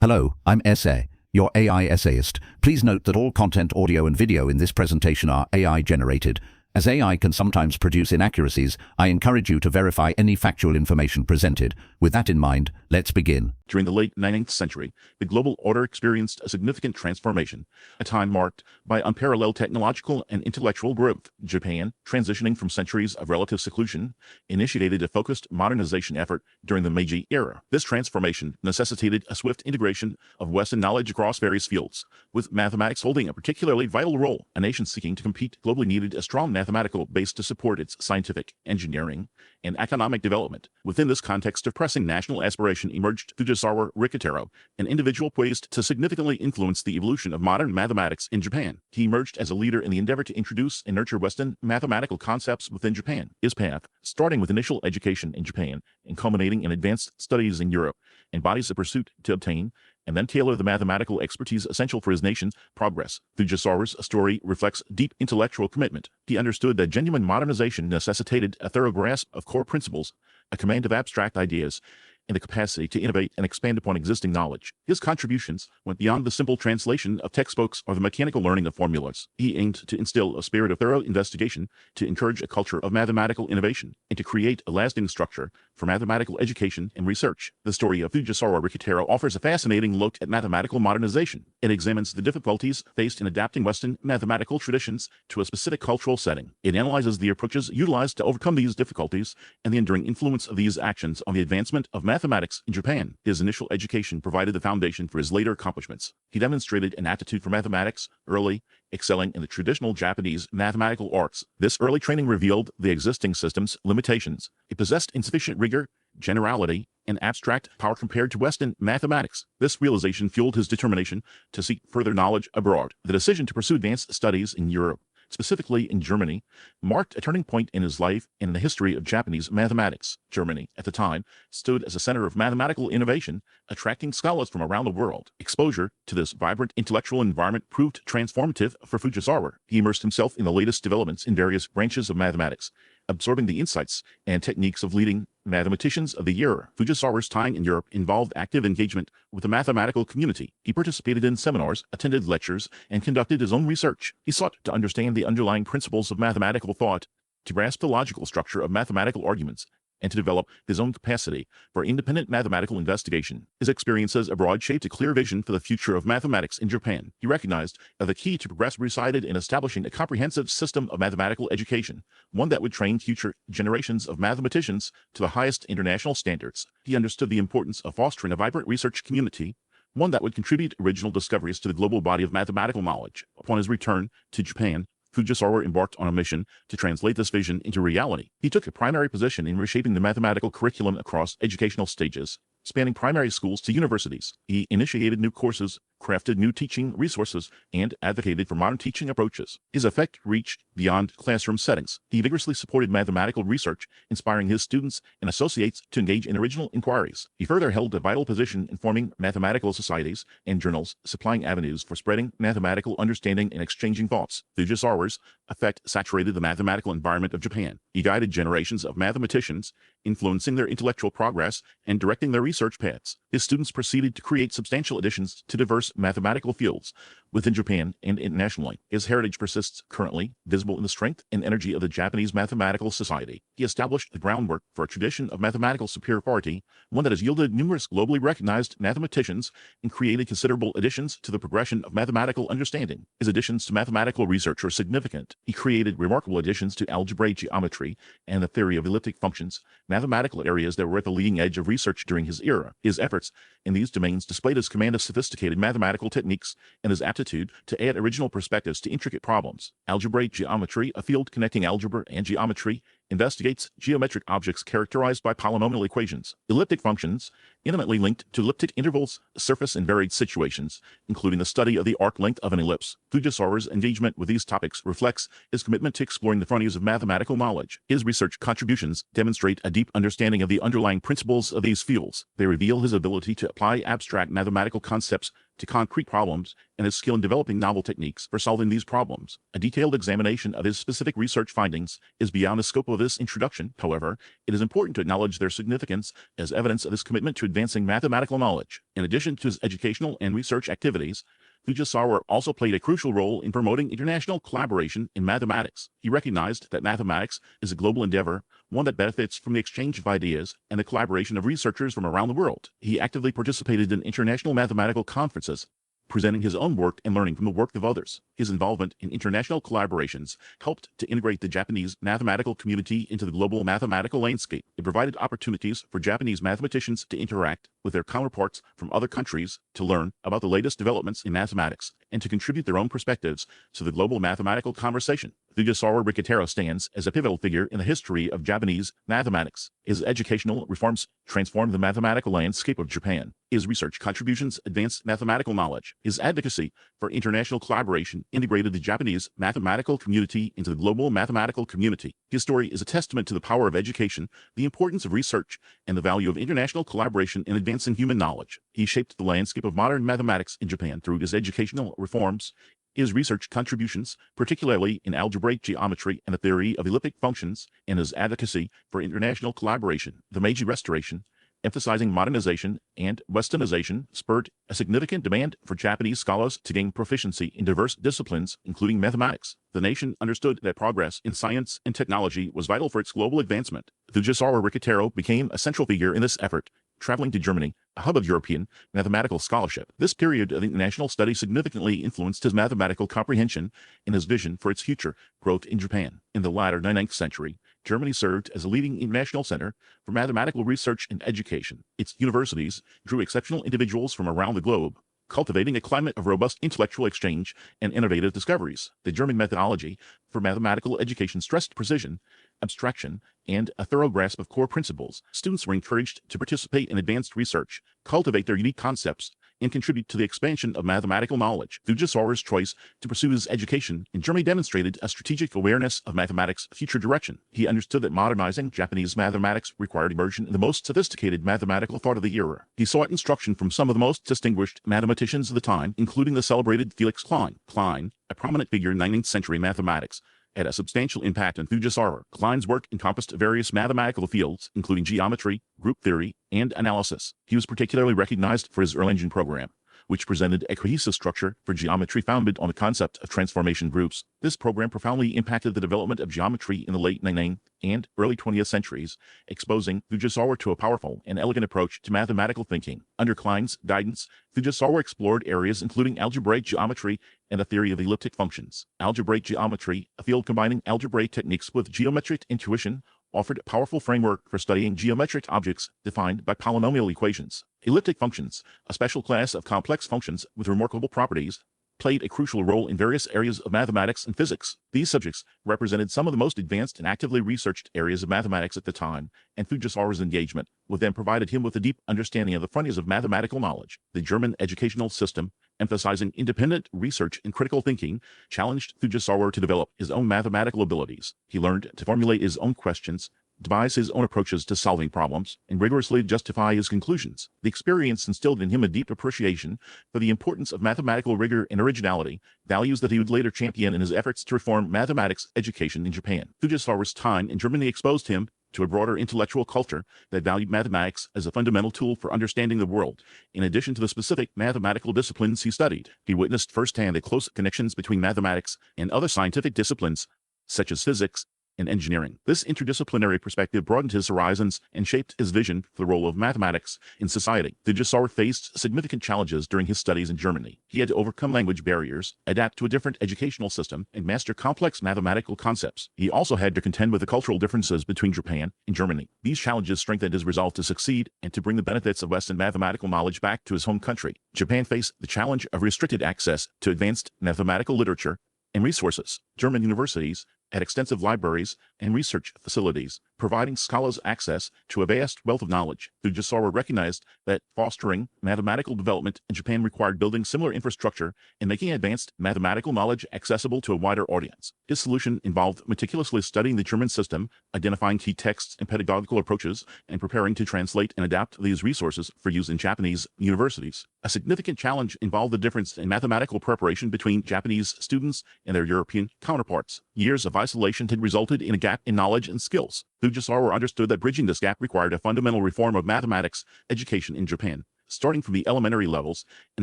Hello, I'm SA, your AI essayist. Please note that all content, audio and video in this presentation are AI generated. As AI can sometimes produce inaccuracies, I encourage you to verify any factual information presented. With that in mind, let's begin. During the late 19th century, the global order experienced a significant transformation, a time marked by unparalleled technological and intellectual growth. Japan, transitioning from centuries of relative seclusion, initiated a focused modernization effort during the Meiji era. This transformation necessitated a swift integration of Western knowledge across various fields, with mathematics holding a particularly vital role. A nation seeking to compete globally needed a strong mathematical base to support its scientific, engineering, and economic development. Within this context of pressing national aspiration emerged Fujisawa Rikitaro, an individual poised to significantly influence the evolution of modern mathematics in Japan. He emerged as a leader in the endeavor to introduce and nurture Western mathematical concepts within Japan. His path, starting with initial education in Japan and culminating in advanced studies in Europe, embodies a pursuit to obtain and then tailor the mathematical expertise essential for his nation's progress. Fujisawa's story reflects deep intellectual commitment. He understood that genuine modernization necessitated a thorough grasp of core principles, a command of abstract ideas, and the capacity to innovate and expand upon existing knowledge. His contributions went beyond the simple translation of textbooks or the mechanical learning of formulas. He aimed to instill a spirit of thorough investigation, to encourage a culture of mathematical innovation, and to create a lasting structure for mathematical education and research. The story of Fujisawa Rikitaro offers a fascinating look at mathematical modernization. It examines the difficulties faced in adapting Western mathematical traditions to a specific cultural setting. It analyzes the approaches utilized to overcome these difficulties and the enduring influence of these actions on the advancement of mathematics in Japan. His initial education provided the foundation for his later accomplishments. He demonstrated an aptitude for mathematics early, excelling in the traditional Japanese mathematical arts. This early training revealed the existing system's limitations. It possessed insufficient rigor, generality, and abstract power compared to Western mathematics. This realization fueled his determination to seek further knowledge abroad. The decision to pursue advanced studies in Europe, specifically in Germany, marked a turning point in his life and in the history of Japanese mathematics. Germany, at the time, stood as a center of mathematical innovation, attracting scholars from around the world. Exposure to this vibrant intellectual environment proved transformative for Fujisawa. He immersed himself in the latest developments in various branches of mathematics, absorbing the insights and techniques of leading mathematicians of the era. Fujisawa's time in Europe involved active engagement with the mathematical community. He participated in seminars, attended lectures, and conducted his own research. He sought to understand the underlying principles of mathematical thought, to grasp the logical structure of mathematical arguments, and to develop his own capacity for independent mathematical investigation. His experiences abroad shaped a clear vision for the future of mathematics in Japan. He recognized that the key to progress resided in establishing a comprehensive system of mathematical education, one that would train future generations of mathematicians to the highest international standards. He understood the importance of fostering a vibrant research community, one that would contribute original discoveries to the global body of mathematical knowledge. Upon his return to Japan, Fujisawa embarked on a mission to translate this vision into reality. He took a primary position in reshaping the mathematical curriculum across educational stages, spanning primary schools to universities. He initiated new courses, crafted new teaching resources, and advocated for modern teaching approaches. His effect reached beyond classroom settings. He vigorously supported mathematical research, inspiring his students and associates to engage in original inquiries. He further held a vital position in forming mathematical societies and journals, supplying avenues for spreading mathematical understanding and exchanging thoughts. Fujisawa's effect saturated the mathematical environment of Japan. He guided generations of mathematicians, influencing their intellectual progress and directing their research paths. His students proceeded to create substantial additions to diverse mathematical fields within Japan and internationally. His heritage persists currently, visible in the strength and energy of the Japanese Mathematical Society. He established the groundwork for a tradition of mathematical superiority, one that has yielded numerous globally recognized mathematicians and created considerable additions to the progression of mathematical understanding. His additions to mathematical research are significant. He created remarkable additions to algebraic geometry and the theory of elliptic functions, mathematical areas that were at the leading edge of research during his era. His efforts in these domains displayed his command of sophisticated mathematical techniques and his aptitude to add original perspectives to intricate problems. Algebraic geometry, a field connecting algebra and geometry, investigates geometric objects characterized by polynomial equations. Elliptic functions, intimately linked to elliptic intervals, surface in varied situations, including the study of the arc length of an ellipse. Fujisawa's engagement with these topics reflects his commitment to exploring the frontiers of mathematical knowledge. His research contributions demonstrate a deep understanding of the underlying principles of these fields. They reveal his ability to apply abstract mathematical concepts to concrete problems and his skill in developing novel techniques for solving these problems. A detailed examination of his specific research findings is beyond the scope of this introduction. However, it is important to acknowledge their significance as evidence of his commitment to advancing mathematical knowledge. In addition to his educational and research activities, Fujisawa also played a crucial role in promoting international collaboration in mathematics. He recognized that mathematics is a global endeavor, one that benefits from the exchange of ideas and the collaboration of researchers from around the world. He actively participated in international mathematical conferences, presenting his own work and learning from the work of others. His involvement in international collaborations helped to integrate the Japanese mathematical community into the global mathematical landscape. It provided opportunities for Japanese mathematicians to interact with their counterparts from other countries, to learn about the latest developments in mathematics, and to contribute their own perspectives to the global mathematical conversation. Fujisawa Rikitaro stands as a pivotal figure in the history of Japanese mathematics. His educational reforms transformed the mathematical landscape of Japan. His research contributions advanced mathematical knowledge. His advocacy for international collaboration integrated the Japanese mathematical community into the global mathematical community. His story is a testament to the power of education, the importance of research, and the value of international collaboration in advancing human knowledge. He shaped the landscape of modern mathematics in Japan through his educational reforms. His research contributions, particularly in algebraic geometry and the theory of elliptic functions, and his advocacy for international collaboration, the Meiji Restoration, emphasizing modernization and westernization, spurred a significant demand for Japanese scholars to gain proficiency in diverse disciplines, including mathematics. The nation understood that progress in science and technology was vital for its global advancement. Fujisawa Rikitaro became a central figure in this effort, traveling to Germany, a hub of European mathematical scholarship. This period of international study significantly influenced his mathematical comprehension and his vision for its future growth in Japan. In the latter 19th century, Germany served as a leading international center for mathematical research and education. Its universities drew exceptional individuals from around the globe, cultivating a climate of robust intellectual exchange and innovative discoveries. The German methodology for mathematical education stressed precision, abstraction, and a thorough grasp of core principles. Students were encouraged to participate in advanced research, cultivate their unique concepts, and contribute to the expansion of mathematical knowledge. Fujisawa's choice to pursue his education in Germany demonstrated a strategic awareness of mathematics' future direction. He understood that modernizing Japanese mathematics required immersion in the most sophisticated mathematical thought of the era. He sought instruction from some of the most distinguished mathematicians of the time, including the celebrated Felix Klein. Klein, a prominent figure in 19th century mathematics, had a substantial impact on Fujisawa. Klein's work encompassed various mathematical fields, including geometry, group theory, and analysis. He was particularly recognized for his Erlangen program, which presented a cohesive structure for geometry founded on the concept of transformation groups. This program profoundly impacted the development of geometry in the late 19th and early 20th centuries, exposing Fujisawa to a powerful and elegant approach to mathematical thinking. Under Klein's guidance, Fujisawa explored areas including algebraic geometry and the theory of elliptic functions. Algebraic geometry, a field combining algebraic techniques with geometric intuition, offered a powerful framework for studying geometric objects defined by polynomial equations. Elliptic functions, a special class of complex functions with remarkable properties, played a crucial role in various areas of mathematics and physics. These subjects represented some of the most advanced and actively researched areas of mathematics at the time, and Fujisawa's engagement with them provided him with a deep understanding of the frontiers of mathematical knowledge. The German educational system, emphasizing independent research and critical thinking, challenged Fujisawa to develop his own mathematical abilities. He learned to formulate his own questions, devise his own approaches to solving problems, and rigorously justify his conclusions. The experience instilled in him a deep appreciation for the importance of mathematical rigor and originality, values that he would later champion in his efforts to reform mathematics education in Japan. Fujisawa's time in Germany exposed him to a broader intellectual culture that valued mathematics as a fundamental tool for understanding the world. In addition to the specific mathematical disciplines he studied, he witnessed firsthand the close connections between mathematics and other scientific disciplines, such as physics and engineering. This interdisciplinary perspective broadened his horizons and shaped his vision for the role of mathematics in society. Fujisawa faced significant challenges during his studies in Germany. He had to overcome language barriers, adapt to a different educational system, and master complex mathematical concepts. He also had to contend with the cultural differences between Japan and Germany. These challenges strengthened his resolve to succeed and to bring the benefits of Western mathematical knowledge back to his home country. Japan faced the challenge of restricted access to advanced mathematical literature and resources. German universities had extensive libraries and research facilities, providing scholars access to a vast wealth of knowledge. Fujisawa recognized that fostering mathematical development in Japan required building similar infrastructure and making advanced mathematical knowledge accessible to a wider audience. His solution involved meticulously studying the German system, identifying key texts and pedagogical approaches, and preparing to translate and adapt these resources for use in Japanese universities. A significant challenge involved the difference in mathematical preparation between Japanese students and their European counterparts. Years of isolation had resulted in a gap in knowledge and skills. Fujisawa understood that bridging this gap required a fundamental reform of mathematics education in Japan, starting from the elementary levels and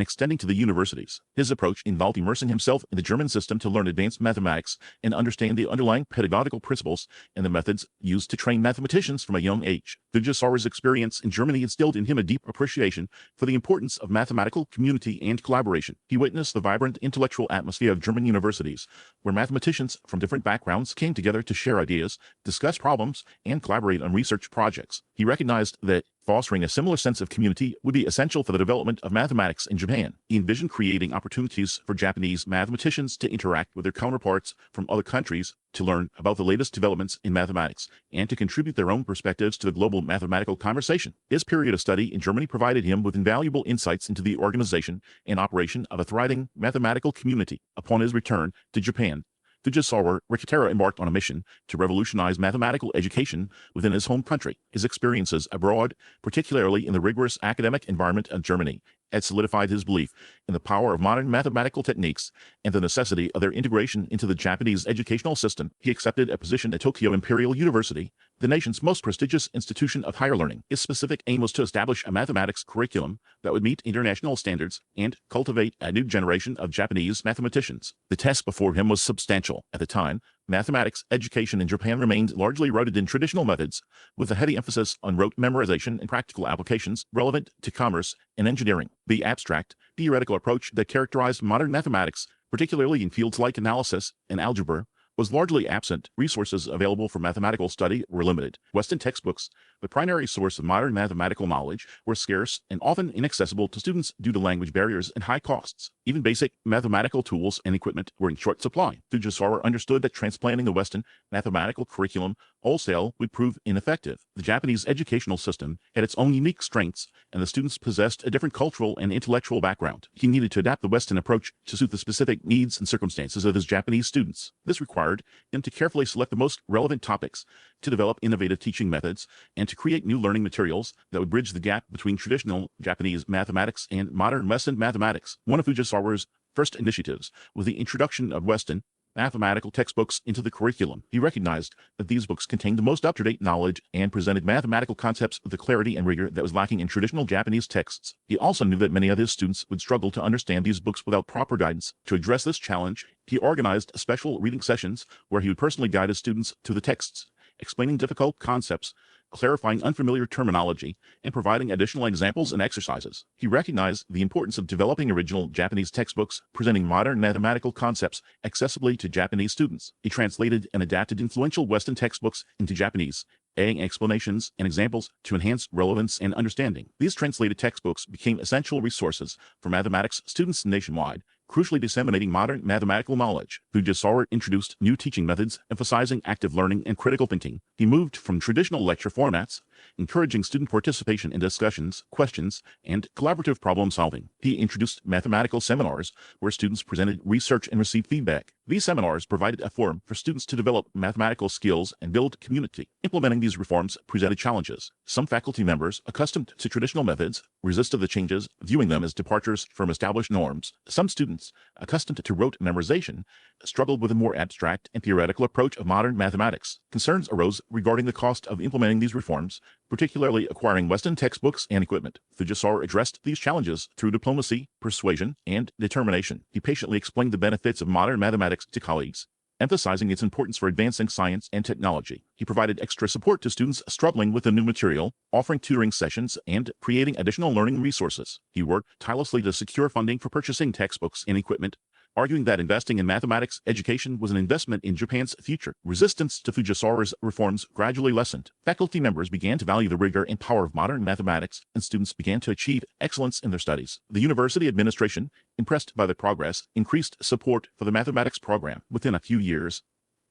extending to the universities. His approach involved immersing himself in the German system to learn advanced mathematics and understand the underlying pedagogical principles and the methods used to train mathematicians from a young age. Fujisawa's experience in Germany instilled in him a deep appreciation for the importance of mathematical community and collaboration. He witnessed the vibrant intellectual atmosphere of German universities, where mathematicians from different backgrounds came together to share ideas, discuss problems, and collaborate on research projects. He recognized that fostering a similar sense of community would be essential for the development of mathematics in Japan. He envisioned creating opportunities for Japanese mathematicians to interact with their counterparts from other countries, to learn about the latest developments in mathematics, and to contribute their own perspectives to the global mathematical conversation. His period of study in Germany provided him with invaluable insights into the organization and operation of a thriving mathematical community. Upon his return to Japan, Fujisawa Rikitaro embarked on a mission to revolutionize mathematical education within his home country. His experiences abroad, particularly in the rigorous academic environment of Germany, had solidified his belief in the power of modern mathematical techniques and the necessity of their integration into the Japanese educational system. He accepted a position at Tokyo Imperial University, the nation's most prestigious institution of higher learning. His specific aim was to establish a mathematics curriculum that would meet international standards and cultivate a new generation of Japanese mathematicians. The task before him was substantial. At the time, mathematics education in Japan remained largely rooted in traditional methods, with a heavy emphasis on rote memorization and practical applications relevant to commerce and engineering. The abstract, theoretical approach that characterized modern mathematics, particularly in fields like analysis and algebra, was largely absent. Resources available for mathematical study were limited. Western textbooks, the primary source of modern mathematical knowledge, were scarce and often inaccessible to students due to language barriers and high costs. Even basic mathematical tools and equipment were in short supply. Fujisawa understood that transplanting the Western mathematical curriculum wholesale would prove ineffective. The Japanese educational system had its own unique strengths, and the students possessed a different cultural and intellectual background. He needed to adapt the Western approach to suit the specific needs and circumstances of his Japanese students. This required him to carefully select the most relevant topics, to develop innovative teaching methods, and to create new learning materials that would bridge the gap between traditional Japanese mathematics and modern Western mathematics. One of Fujisawa's first initiatives was the introduction of Western mathematical textbooks into the curriculum. He recognized that these books contained the most up-to-date knowledge and presented mathematical concepts with the clarity and rigor that was lacking in traditional Japanese texts. He also knew that many of his students would struggle to understand these books without proper guidance. To address this challenge, he organized special reading sessions where he would personally guide his students to the texts, explaining difficult concepts, clarifying unfamiliar terminology, and providing additional examples and exercises. He recognized the importance of developing original Japanese textbooks, presenting modern mathematical concepts accessibly to Japanese students. He translated and adapted influential Western textbooks into Japanese, adding explanations and examples to enhance relevance and understanding. These translated textbooks became essential resources for mathematics students nationwide, crucially disseminating modern mathematical knowledge. Fujisawa introduced new teaching methods emphasizing active learning and critical thinking. He moved from traditional lecture formats, encouraging student participation in discussions, questions, and collaborative problem solving. He introduced mathematical seminars where students presented research and received feedback. These seminars provided a forum for students to develop mathematical skills and build community. Implementing these reforms presented challenges. Some faculty members, accustomed to traditional methods, resisted the changes, viewing them as departures from established norms. Some students, accustomed to rote memorization, struggled with a more abstract and theoretical approach of modern mathematics. Concerns arose regarding the cost of implementing these reforms, particularly acquiring Western textbooks and equipment. Fujisawa addressed these challenges through diplomacy, persuasion, and determination. He patiently explained the benefits of modern mathematics to colleagues, emphasizing its importance for advancing science and technology. He provided extra support to students struggling with the new material, offering tutoring sessions and creating additional learning resources. He worked tirelessly to secure funding for purchasing textbooks and equipment, arguing that investing in mathematics education was an investment in Japan's future. Resistance to Fujisawa's reforms gradually lessened. Faculty members began to value the rigor and power of modern mathematics, and students began to achieve excellence in their studies. The university administration, impressed by the progress, increased support for the mathematics program. Within a few years,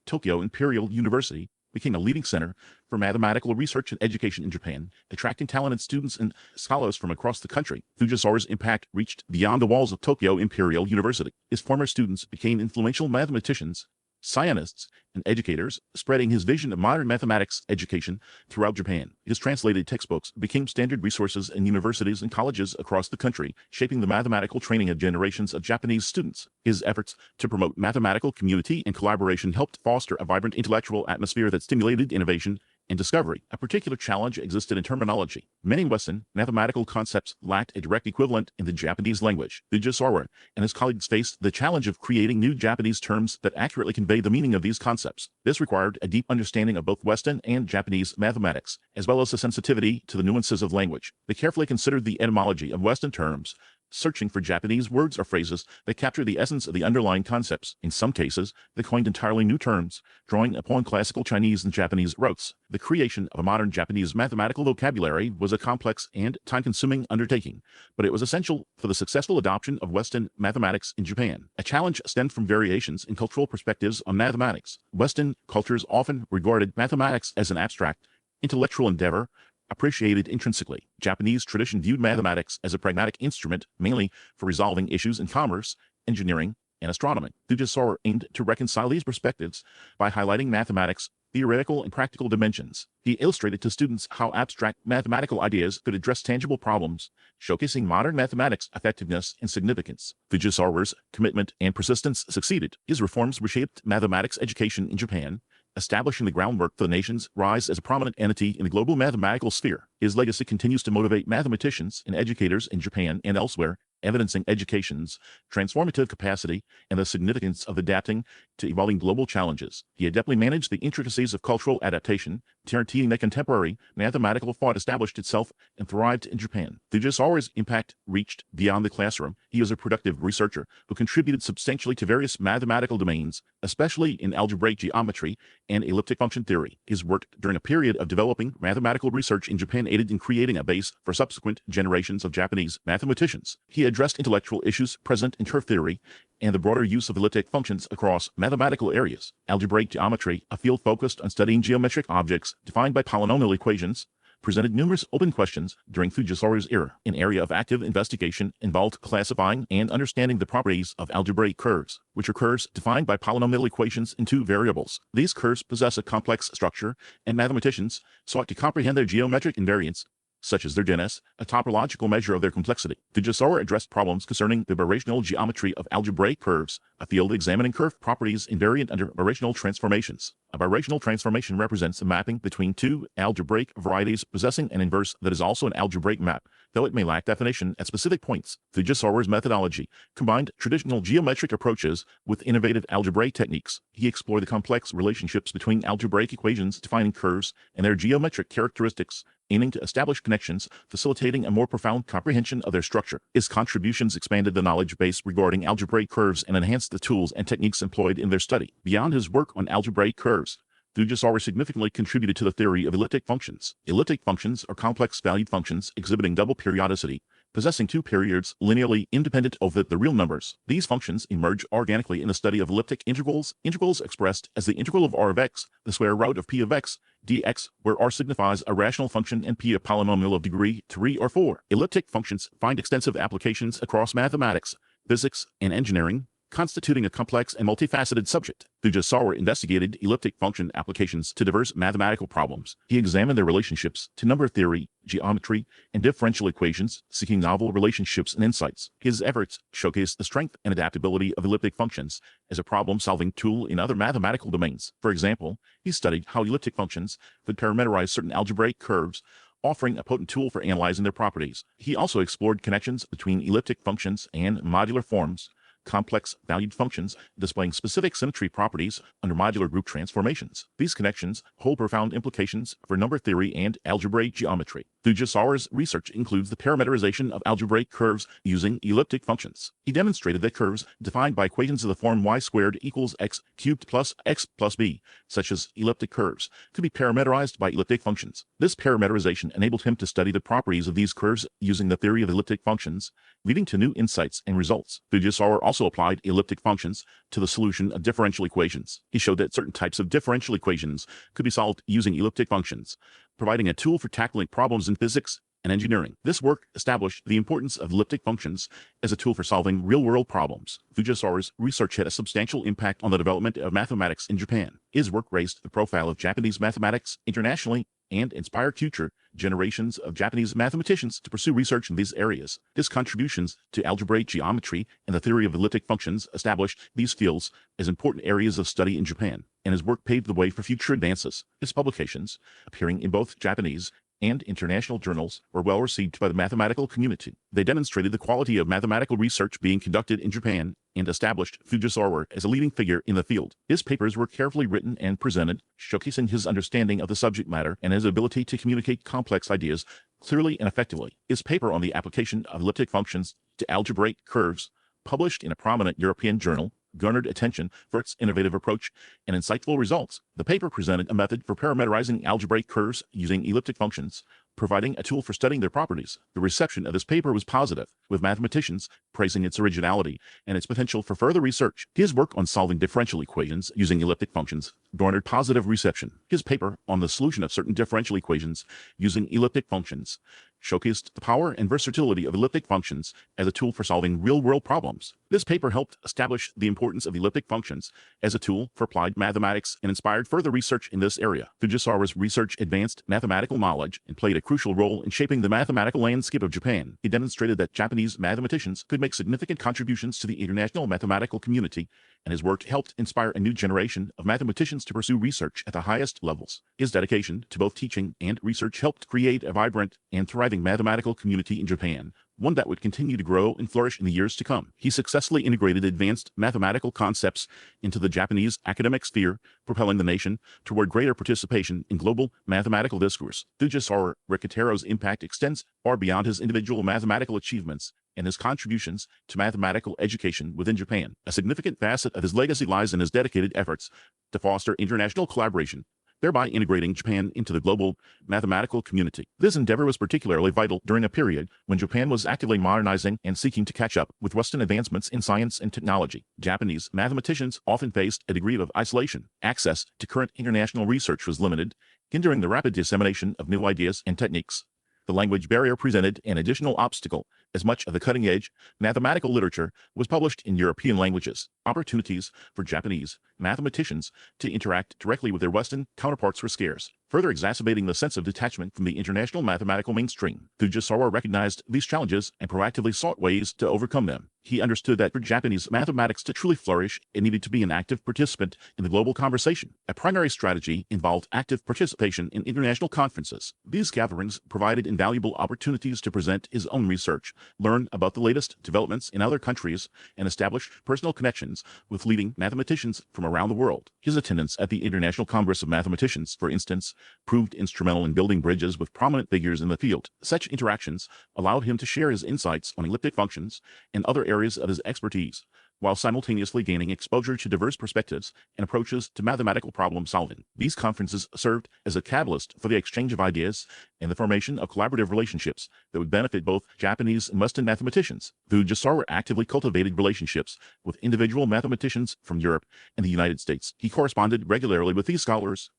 Tokyo Imperial University became a leading center for mathematical research and education in Japan, attracting talented students and scholars from across the country. Fujisawa's impact reached beyond the walls of Tokyo Imperial University. His former students became influential mathematicians, scientists, and educators, spreading his vision of modern mathematics education throughout Japan. His translated textbooks became standard resources in universities and colleges across the country, shaping the mathematical training of generations of Japanese students. His efforts to promote mathematical community and collaboration helped foster a vibrant intellectual atmosphere that stimulated innovation and discovery. A particular challenge existed in terminology. Many Western mathematical concepts lacked a direct equivalent in the Japanese language. Fujisawa and his colleagues faced the challenge of creating new Japanese terms that accurately convey the meaning of these concepts. This required a deep understanding of both Western and Japanese mathematics, as well as a sensitivity to the nuances of language. They carefully considered the etymology of Western terms, searching for Japanese words or phrases that capture the essence of the underlying concepts. In some cases, they coined entirely new terms, drawing upon classical Chinese and Japanese roots. The creation of a modern Japanese mathematical vocabulary was a complex and time-consuming undertaking, but it was essential for the successful adoption of Western mathematics in Japan. A challenge stemmed from variations in cultural perspectives on mathematics. Western cultures often regarded mathematics as an abstract, intellectual endeavor, appreciated intrinsically. Japanese tradition viewed mathematics as a pragmatic instrument, mainly for resolving issues in commerce, engineering, and astronomy. Fujisawa aimed to reconcile these perspectives by highlighting mathematics' theoretical and practical dimensions. He illustrated to students how abstract mathematical ideas could address tangible problems, showcasing modern mathematics' effectiveness and significance. Fujisawa's commitment and persistence succeeded. His reforms reshaped mathematics education in Japan, establishing the groundwork for the nation's rise as a prominent entity in the global mathematical sphere. His legacy continues to motivate mathematicians and educators in Japan and elsewhere, evidencing education's transformative capacity and the significance of adapting to evolving global challenges. He adeptly managed the intricacies of cultural adaptation, guaranteeing that contemporary mathematical thought established itself and thrived in Japan. Fujisawa's impact reached beyond the classroom. He was a productive researcher who contributed substantially to various mathematical domains, especially in algebraic geometry and elliptic function theory. His work during a period of developing mathematical research in Japan aided in creating a base for subsequent generations of Japanese mathematicians. He addressed intellectual issues present in turf theory and the broader use of elliptic functions across mathematical areas. Algebraic geometry, a field focused on studying geometric objects defined by polynomial equations, presented numerous open questions during Fujisawa's era. An area of active investigation involved classifying and understanding the properties of algebraic curves, which are curves defined by polynomial equations in two variables. These curves possess a complex structure, and mathematicians sought to comprehend their geometric invariants, such as their genus, a topological measure of their complexity. Fujisawa addressed problems concerning the birational geometry of algebraic curves, a field examining curve properties invariant under birational transformations. A birational transformation represents a mapping between two algebraic varieties possessing an inverse that is also an algebraic map, though it may lack definition at specific points. Fujisawa's methodology combined traditional geometric approaches with innovative algebraic techniques. He explored the complex relationships between algebraic equations defining curves and their geometric characteristics, aiming to establish connections, facilitating a more profound comprehension of their structure. His contributions expanded the knowledge base regarding algebraic curves and enhanced the tools and techniques employed in their study. Beyond his work on algebraic curves, Fujisawa significantly contributed to the theory of elliptic functions. Elliptic functions are complex valued functions exhibiting double periodicity, possessing two periods linearly independent of the real numbers. These functions emerge organically in the study of elliptic integrals expressed as the integral of r of x, the square root of p of x, dx, where r signifies a rational function and p a polynomial of degree 3 or 4. Elliptic functions find extensive applications across mathematics, physics, and engineering, constituting a complex and multifaceted subject. Fujisawa investigated elliptic function applications to diverse mathematical problems. He examined their relationships to number theory, geometry, and differential equations, seeking novel relationships and insights. His efforts showcased the strength and adaptability of elliptic functions as a problem-solving tool in other mathematical domains. For example, he studied how elliptic functions could parameterize certain algebraic curves, offering a potent tool for analyzing their properties. He also explored connections between elliptic functions and modular forms, complex valued functions displaying specific symmetry properties under modular group transformations. These connections hold profound implications for number theory and algebraic geometry. Fujisawa's research includes the parameterization of algebraic curves using elliptic functions. He demonstrated that curves defined by equations of the form y squared equals x cubed plus x plus b, such as elliptic curves, could be parameterized by elliptic functions. This parameterization enabled him to study the properties of these curves using the theory of elliptic functions, leading to new insights and results. Fujisawa also applied elliptic functions to the solution of differential equations. He showed that certain types of differential equations could be solved using elliptic functions, providing a tool for tackling problems in physics and engineering. This work established the importance of elliptic functions as a tool for solving real-world problems. Fujisawa's research had a substantial impact on the development of mathematics in Japan. His work raised the profile of Japanese mathematics internationally and inspired future generations of Japanese mathematicians to pursue research in these areas. His contributions to algebraic geometry and the theory of elliptic functions established these fields as important areas of study in Japan, and his work paved the way for future advances. His publications, appearing in both Japanese and international journals, were well received by the mathematical community. They demonstrated the quality of mathematical research being conducted in Japan and established Fujisawa as a leading figure in the field. His papers were carefully written and presented, showcasing his understanding of the subject matter and his ability to communicate complex ideas clearly and effectively. His paper on the application of elliptic functions to algebraic curves, published in a prominent European journal, garnered attention for its innovative approach and insightful results. The paper presented a method for parameterizing algebraic curves using elliptic functions, providing a tool for studying their properties. The reception of this paper was positive, with mathematicians praising its originality and its potential for further research. His work on solving differential equations using elliptic functions garnered positive reception. His paper on the solution of certain differential equations using elliptic functions showcased the power and versatility of elliptic functions as a tool for solving real-world problems. This paper helped establish the importance of elliptic functions as a tool for applied mathematics and inspired further research in this area. Fujisawa's research advanced mathematical knowledge and played a crucial role in shaping the mathematical landscape of Japan. He demonstrated that Japanese mathematicians could make significant contributions to the international mathematical community, and his work helped inspire a new generation of mathematicians to pursue research at the highest levels. His dedication to both teaching and research helped create a vibrant and thriving mathematical community in Japan, one that would continue to grow and flourish in the years to come. He successfully integrated advanced mathematical concepts into the Japanese academic sphere, propelling the nation toward greater participation in global mathematical discourse. Fujisawa Rikitaro's impact extends far beyond his individual mathematical achievements and his contributions to mathematical education within Japan. A significant facet of his legacy lies in his dedicated efforts to foster international collaboration, thereby integrating Japan into the global mathematical community. This endeavor was particularly vital during a period when Japan was actively modernizing and seeking to catch up with Western advancements in science and technology. Japanese mathematicians often faced a degree of isolation. Access to current international research was limited, hindering the rapid dissemination of new ideas and techniques. The language barrier presented an additional obstacle, as much of the cutting-edge mathematical literature was published in European languages. Opportunities for Japanese mathematicians to interact directly with their Western counterparts were scarce, further exacerbating the sense of detachment from the international mathematical mainstream. Fujisawa recognized these challenges and proactively sought ways to overcome them. He understood that for Japanese mathematics to truly flourish, it needed to be an active participant in the global conversation. A primary strategy involved active participation in international conferences. These gatherings provided invaluable opportunities to present his own research, learn about the latest developments in other countries, and establish personal connections with leading mathematicians from around the world. His attendance at the International Congress of Mathematicians, for instance, proved instrumental in building bridges with prominent figures in the field. Such interactions allowed him to share his insights on elliptic functions and other areas of his expertise, while simultaneously gaining exposure to diverse perspectives and approaches to mathematical problem solving. These conferences served as a catalyst for the exchange of ideas and the formation of collaborative relationships that would benefit both Japanese and Western mathematicians. Fujisawa actively cultivated relationships with individual mathematicians from Europe and the United States. He corresponded regularly with these scholars,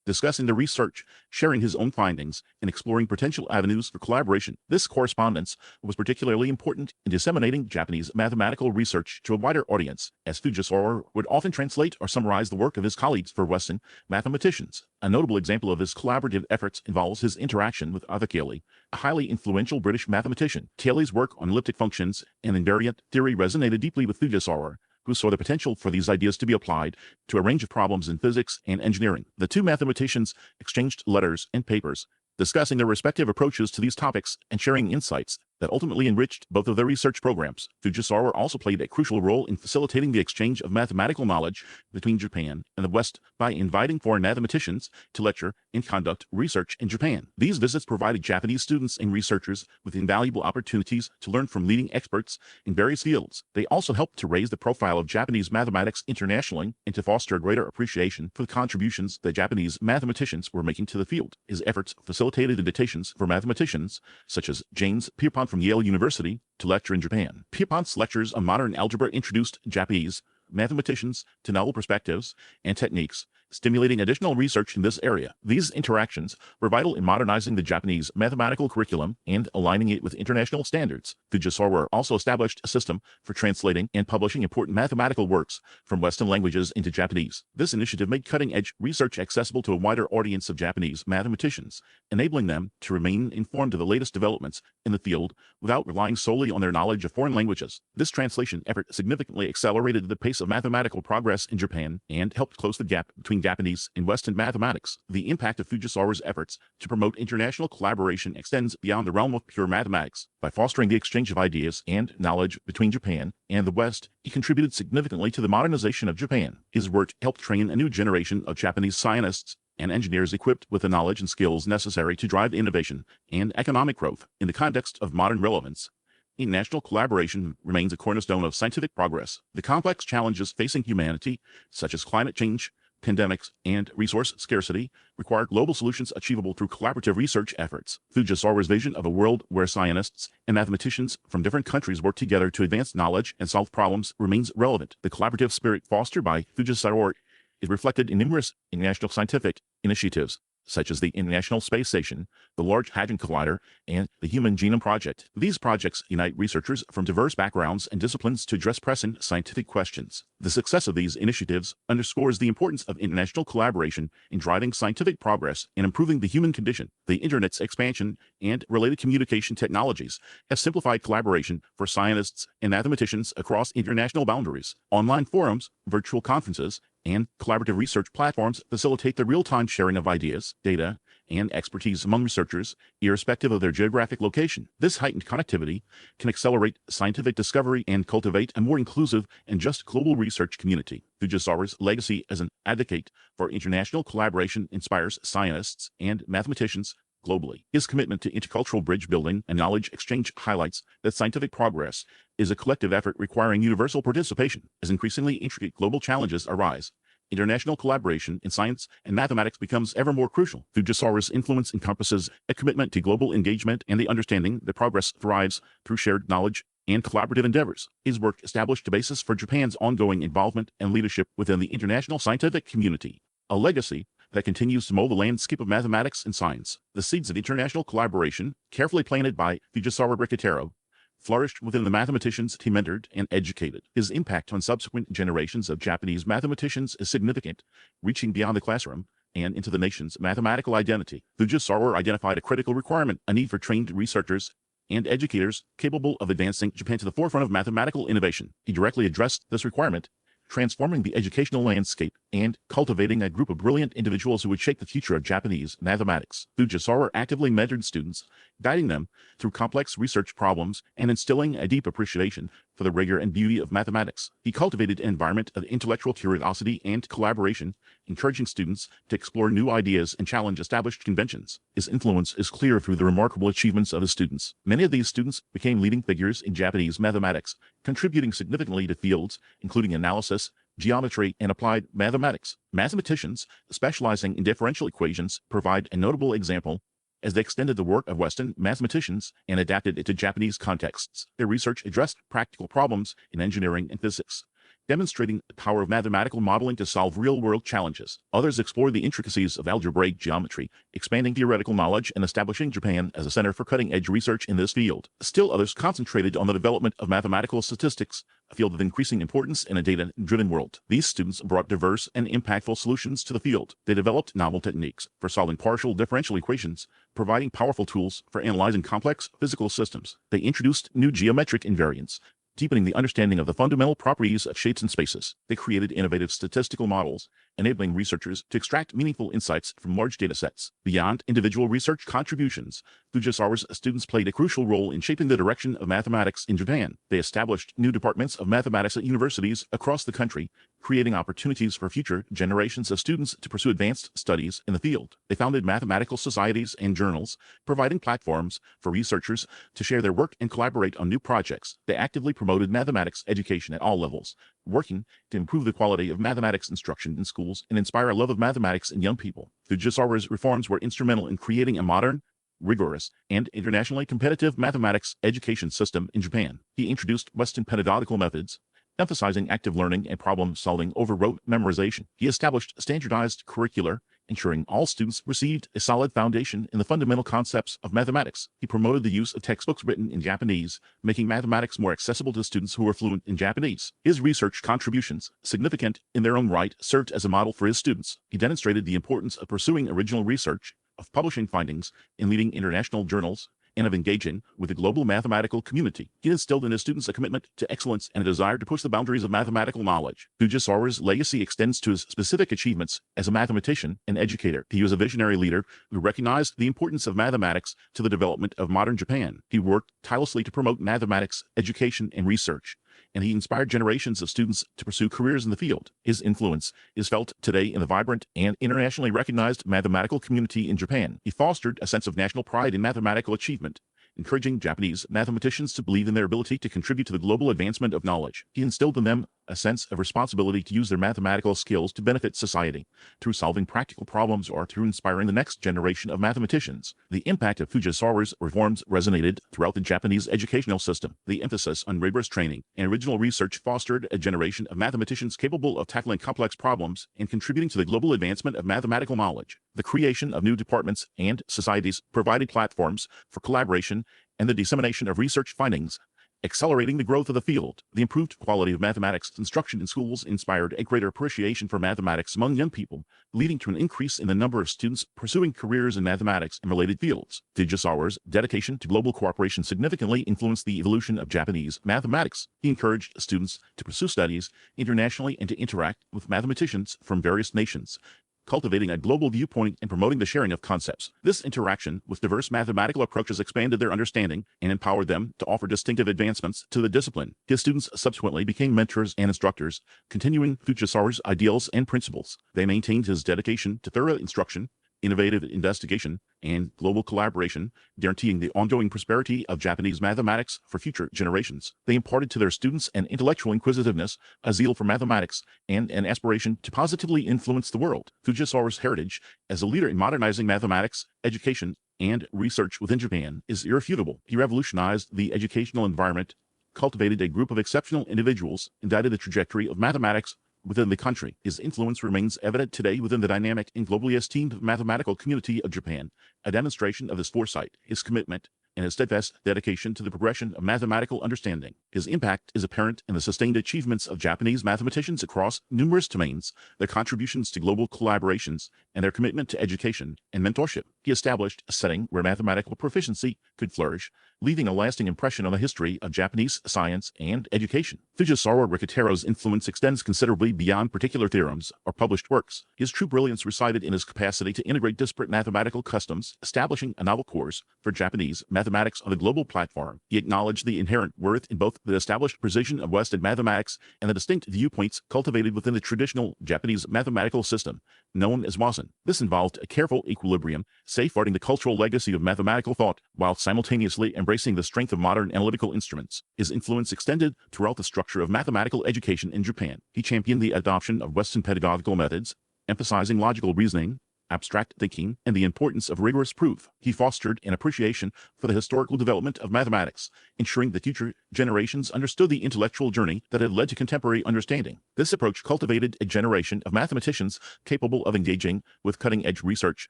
discussing the research, sharing his own findings, and exploring potential avenues for collaboration. This correspondence was particularly important in disseminating Japanese mathematical research to a wider audience, as Fujisawa would often translate or summarize the work of his colleagues for Western mathematicians. A notable example of his collaborative efforts involves his interaction with Arthur Cayley, a highly influential British mathematician. Cayley's work on elliptic functions and invariant theory resonated deeply with Fujisawa, who saw the potential for these ideas to be applied to a range of problems in physics and engineering. The two mathematicians exchanged letters and papers, discussing their respective approaches to these topics and sharing insights that ultimately enriched both of their research programs. Fujisawa also played a crucial role in facilitating the exchange of mathematical knowledge between Japan and the West by inviting foreign mathematicians to lecture and conduct research in Japan. These visits provided Japanese students and researchers with invaluable opportunities to learn from leading experts in various fields. They also helped to raise the profile of Japanese mathematics internationally and to foster a greater appreciation for the contributions that Japanese mathematicians were making to the field. His efforts facilitated invitations for mathematicians such as James Pierpont from Yale University to lecture in Japan. Pierpont's lectures on modern algebra introduced Japanese mathematicians to novel perspectives and techniques, stimulating additional research in this area. These interactions were vital in modernizing the Japanese mathematical curriculum and aligning it with international standards. Fujisawa also established a system for translating and publishing important mathematical works from Western languages into Japanese. This initiative made cutting-edge research accessible to a wider audience of Japanese mathematicians, enabling them to remain informed of the latest developments in the field without relying solely on their knowledge of foreign languages. This translation effort significantly accelerated the pace of mathematical progress in Japan and helped close the gap between Japanese and Western mathematics. The impact of Fujisawa's efforts to promote international collaboration extends beyond the realm of pure mathematics. By fostering the exchange of ideas and knowledge between Japan and the West, he contributed significantly to the modernization of Japan. His work helped train a new generation of Japanese scientists and engineers equipped with the knowledge and skills necessary to drive innovation and economic growth. In the context of modern relevance, international collaboration remains a cornerstone of scientific progress. The complex challenges facing humanity, such as climate change, pandemics, and resource scarcity, require global solutions achievable through collaborative research efforts. Fujisawa's vision of a world where scientists and mathematicians from different countries work together to advance knowledge and solve problems remains relevant. The collaborative spirit fostered by Fujisawa is reflected in numerous international scientific initiatives, such as the International Space Station, the Large Hadron Collider, and the Human Genome Project. These projects unite researchers from diverse backgrounds and disciplines to address pressing scientific questions. The success of these initiatives underscores the importance of international collaboration in driving scientific progress and improving the human condition. The Internet's expansion and related communication technologies have simplified collaboration for scientists and mathematicians across international boundaries. Online forums, virtual conferences, and collaborative research platforms facilitate the real-time sharing of ideas, data, and expertise among researchers, irrespective of their geographic location. This heightened connectivity can accelerate scientific discovery and cultivate a more inclusive and just global research community. Fujisawa's legacy as an advocate for international collaboration inspires scientists and mathematicians globally. His commitment to intercultural bridge building and knowledge exchange highlights that scientific progress is a collective effort requiring universal participation. As increasingly intricate global challenges arise, international collaboration in science and mathematics becomes ever more crucial. Fujisawa's influence encompasses a commitment to global engagement and the understanding that progress thrives through shared knowledge and collaborative endeavors. His work established the basis for Japan's ongoing involvement and leadership within the international scientific community, a legacy that continues to mold the landscape of mathematics and science. The seeds of international collaboration, carefully planted by Fujisawa Rikitaro, flourished within the mathematicians he mentored and educated. His impact on subsequent generations of Japanese mathematicians is significant, reaching beyond the classroom and into the nation's mathematical identity. Fujisawa identified a critical requirement, a need for trained researchers and educators capable of advancing Japan to the forefront of mathematical innovation. He directly addressed this requirement, transforming the educational landscape and cultivating a group of brilliant individuals who would shape the future of Japanese mathematics. Fujisawa actively mentored students, guiding them through complex research problems and instilling a deep appreciation for the rigor and beauty of mathematics. He cultivated an environment of intellectual curiosity and collaboration, encouraging students to explore new ideas and challenge established conventions. His influence is clear through the remarkable achievements of his students. Many of these students became leading figures in Japanese mathematics, contributing significantly to fields including analysis, geometry, and applied mathematics. Mathematicians specializing in differential equations provide a notable example as they extended the work of Western mathematicians and adapted it to Japanese contexts. Their research addressed practical problems in engineering and physics, demonstrating the power of mathematical modeling to solve real-world challenges. Others explored the intricacies of algebraic geometry, expanding theoretical knowledge and establishing Japan as a center for cutting-edge research in this field. Still others concentrated on the development of mathematical statistics, a field of increasing importance in a data-driven world. These students brought diverse and impactful solutions to the field. They developed novel techniques for solving partial differential equations, providing powerful tools for analyzing complex physical systems. They introduced new geometric invariants, deepening the understanding of the fundamental properties of shapes and spaces. They created innovative statistical models enabling researchers to extract meaningful insights from large data sets. Beyond individual research contributions, Fujisawa's students played a crucial role in shaping the direction of mathematics in Japan. They established new departments of mathematics at universities across the country, creating opportunities for future generations of students to pursue advanced studies in the field. They founded mathematical societies and journals, providing platforms for researchers to share their work and collaborate on new projects. They actively promoted mathematics education at all levels, working to improve the quality of mathematics instruction in schools and inspire a love of mathematics in young people. Fujisawa's reforms were instrumental in creating a modern, rigorous, and internationally competitive mathematics education system in Japan. He introduced Western pedagogical methods, emphasizing active learning and problem-solving over rote memorization. He established standardized curricula, ensuring all students received a solid foundation in the fundamental concepts of mathematics. He promoted the use of textbooks written in Japanese, making mathematics more accessible to students who were fluent in Japanese. His research contributions, significant in their own right, served as a model for his students. He demonstrated the importance of pursuing original research, of publishing findings in leading international journals, and of engaging with the global mathematical community. He instilled in his students a commitment to excellence and a desire to push the boundaries of mathematical knowledge. Fujisawa's legacy extends to his specific achievements as a mathematician and educator. He was a visionary leader who recognized the importance of mathematics to the development of modern Japan. He worked tirelessly to promote mathematics, education, and research, and he inspired generations of students to pursue careers in the field. His influence is felt today in the vibrant and internationally recognized mathematical community in Japan. He fostered a sense of national pride in mathematical achievement, encouraging Japanese mathematicians to believe in their ability to contribute to the global advancement of knowledge. He instilled in them a sense of responsibility to use their mathematical skills to benefit society, through solving practical problems or through inspiring the next generation of mathematicians. The impact of Fujisawa's reforms resonated throughout the Japanese educational system. The emphasis on rigorous training and original research fostered a generation of mathematicians capable of tackling complex problems and contributing to the global advancement of mathematical knowledge. The creation of new departments and societies provided platforms for collaboration and the dissemination of research findings, accelerating the growth of the field. The improved quality of mathematics instruction in schools inspired a greater appreciation for mathematics among young people, leading to an increase in the number of students pursuing careers in mathematics and related fields. Fujisawa's dedication to global cooperation significantly influenced the evolution of Japanese mathematics. He encouraged students to pursue studies internationally and to interact with mathematicians from various nations, cultivating a global viewpoint and promoting the sharing of concepts. This interaction with diverse mathematical approaches expanded their understanding and empowered them to offer distinctive advancements to the discipline. His students subsequently became mentors and instructors, continuing Fujisawa's ideals and principles. They maintained his dedication to thorough instruction, innovative investigation, and global collaboration, guaranteeing the ongoing prosperity of Japanese mathematics for future generations. They imparted to their students an intellectual inquisitiveness, a zeal for mathematics, and an aspiration to positively influence the world. Fujisawa's heritage as a leader in modernizing mathematics, education, and research within Japan is irrefutable. He revolutionized the educational environment, cultivated a group of exceptional individuals, and guided the trajectory of mathematics within the country. His influence remains evident today within the dynamic and globally esteemed mathematical community of Japan, a demonstration of his foresight, his commitment, and his steadfast dedication to the progression of mathematical understanding. His impact is apparent in the sustained achievements of Japanese mathematicians across numerous domains, their contributions to global collaborations, and their commitment to education and mentorship. He established a setting where mathematical proficiency could flourish, leaving a lasting impression on the history of Japanese science and education. Fujisawa Rikitaro's influence extends considerably beyond particular theorems or published works. His true brilliance resided in his capacity to integrate disparate mathematical customs, establishing a novel course for Japanese mathematics on the global platform. He acknowledged the inherent worth in both the established precision of Western mathematics and the distinct viewpoints cultivated within the traditional Japanese mathematical system, known as Wasen. This involved a careful equilibrium, safeguarding the cultural legacy of mathematical thought while simultaneously embracing the strength of modern analytical instruments. His influence extended throughout the structure of mathematical education in Japan. He championed the adoption of Western pedagogical methods, emphasizing logical reasoning, abstract thinking, and the importance of rigorous proof. He fostered an appreciation for the historical development of mathematics, ensuring that future generations understood the intellectual journey that had led to contemporary understanding. This approach cultivated a generation of mathematicians capable of engaging with cutting-edge research,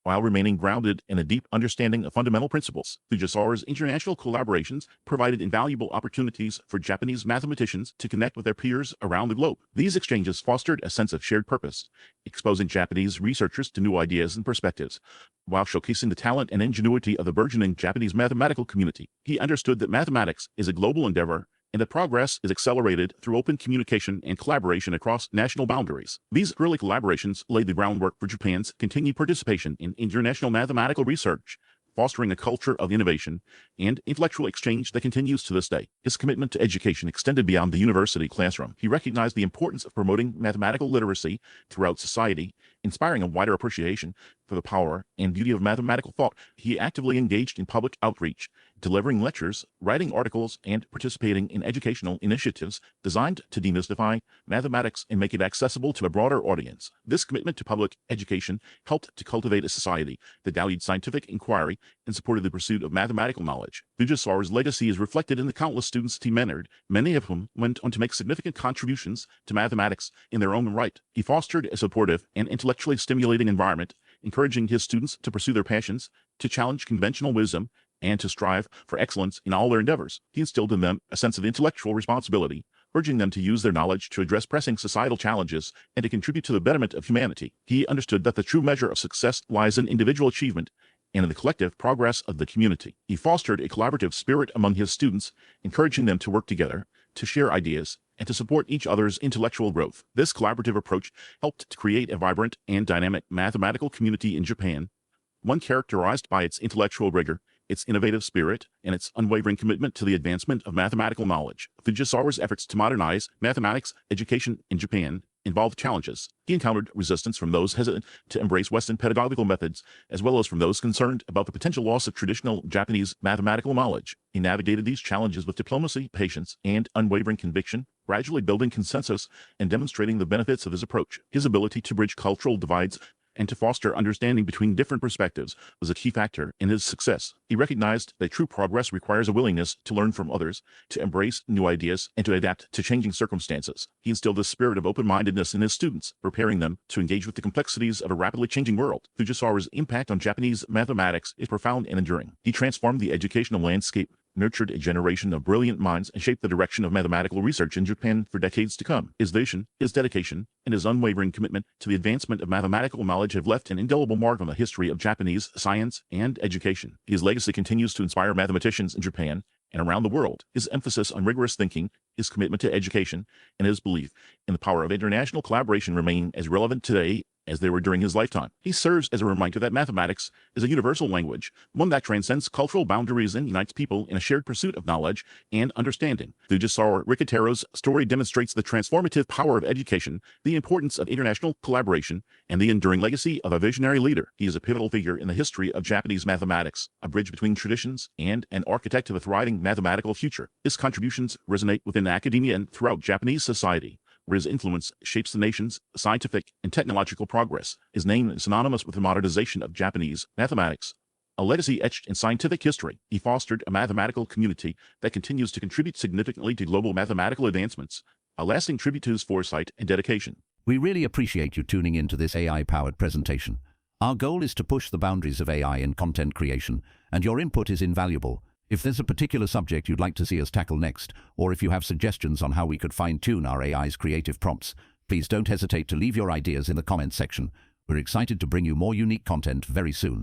while remaining grounded in a deep understanding of fundamental principles. Fujisawa's international collaborations provided invaluable opportunities for Japanese mathematicians to connect with their peers around the globe. These exchanges fostered a sense of shared purpose, exposing Japanese researchers to new ideas and perspectives, while showcasing the talent and ingenuity of the burgeoning Japanese mathematical community. He understood that mathematics is a global endeavor, and that progress is accelerated through open communication and collaboration across national boundaries. These early collaborations laid the groundwork for Japan's continued participation in international mathematical research, fostering a culture of innovation and intellectual exchange that continues to this day. His commitment to education extended beyond the university classroom. He recognized the importance of promoting mathematical literacy throughout society, inspiring a wider appreciation for the power and beauty of mathematical thought. He actively engaged in public outreach, delivering lectures, writing articles, and participating in educational initiatives designed to demystify mathematics and make it accessible to a broader audience. This commitment to public education helped to cultivate a society that valued scientific inquiry and supported the pursuit of mathematical knowledge. Fujisawa's legacy is reflected in the countless students he mentored, many of whom went on to make significant contributions to mathematics in their own right. He fostered a supportive and intellectually stimulating environment, encouraging his students to pursue their passions, to challenge conventional wisdom, and to strive for excellence in all their endeavors. He instilled in them a sense of intellectual responsibility, urging them to use their knowledge to address pressing societal challenges and to contribute to the betterment of humanity. He understood that the true measure of success lies in individual achievement and in the collective progress of the community. He fostered a collaborative spirit among his students, encouraging them to work together, to share ideas, and to support each other's intellectual growth. This collaborative approach helped to create a vibrant and dynamic mathematical community in Japan, one characterized by its intellectual rigor, its innovative spirit, and its unwavering commitment to the advancement of mathematical knowledge. Fujisawa's efforts to modernize mathematics education in Japan involved challenges. He encountered resistance from those hesitant to embrace Western pedagogical methods, as well as from those concerned about the potential loss of traditional Japanese mathematical knowledge. He navigated these challenges with diplomacy, patience, and unwavering conviction, gradually building consensus and demonstrating the benefits of his approach. His ability to bridge cultural divides and to foster understanding between different perspectives was a key factor in his success. He recognized that true progress requires a willingness to learn from others, to embrace new ideas, and to adapt to changing circumstances. He instilled a spirit of open-mindedness in his students, preparing them to engage with the complexities of a rapidly changing world. Fujisawa's impact on Japanese mathematics is profound and enduring. He transformed the educational landscape, nurtured a generation of brilliant minds, and shaped the direction of mathematical research in Japan for decades to come. His vision, his dedication, and his unwavering commitment to the advancement of mathematical knowledge have left an indelible mark on the history of Japanese science and education. His legacy continues to inspire mathematicians in Japan and around the world. His emphasis on rigorous thinking, his commitment to education, and his belief in the power of international collaboration remain as relevant today as they were during his lifetime. He serves as a reminder that mathematics is a universal language, one that transcends cultural boundaries and unites people in a shared pursuit of knowledge and understanding. Fujisawa Rikitaro's story demonstrates the transformative power of education, the importance of international collaboration, and the enduring legacy of a visionary leader. He is a pivotal figure in the history of Japanese mathematics, a bridge between traditions and an architect of a thriving mathematical future. His contributions resonate within academia and throughout Japanese society, where his influence shapes the nation's scientific and technological progress. His name is synonymous with the modernization of Japanese mathematics, a legacy etched in scientific history. He fostered a mathematical community that continues to contribute significantly to global mathematical advancements, a lasting tribute to his foresight and dedication. We really appreciate you tuning in to this AI-powered presentation. Our goal is to push the boundaries of AI in content creation, and your input is invaluable. If there's a particular subject you'd like to see us tackle next, or if you have suggestions on how we could fine-tune our AI's creative prompts, please don't hesitate to leave your ideas in the comments section. We're excited to bring you more unique content very soon.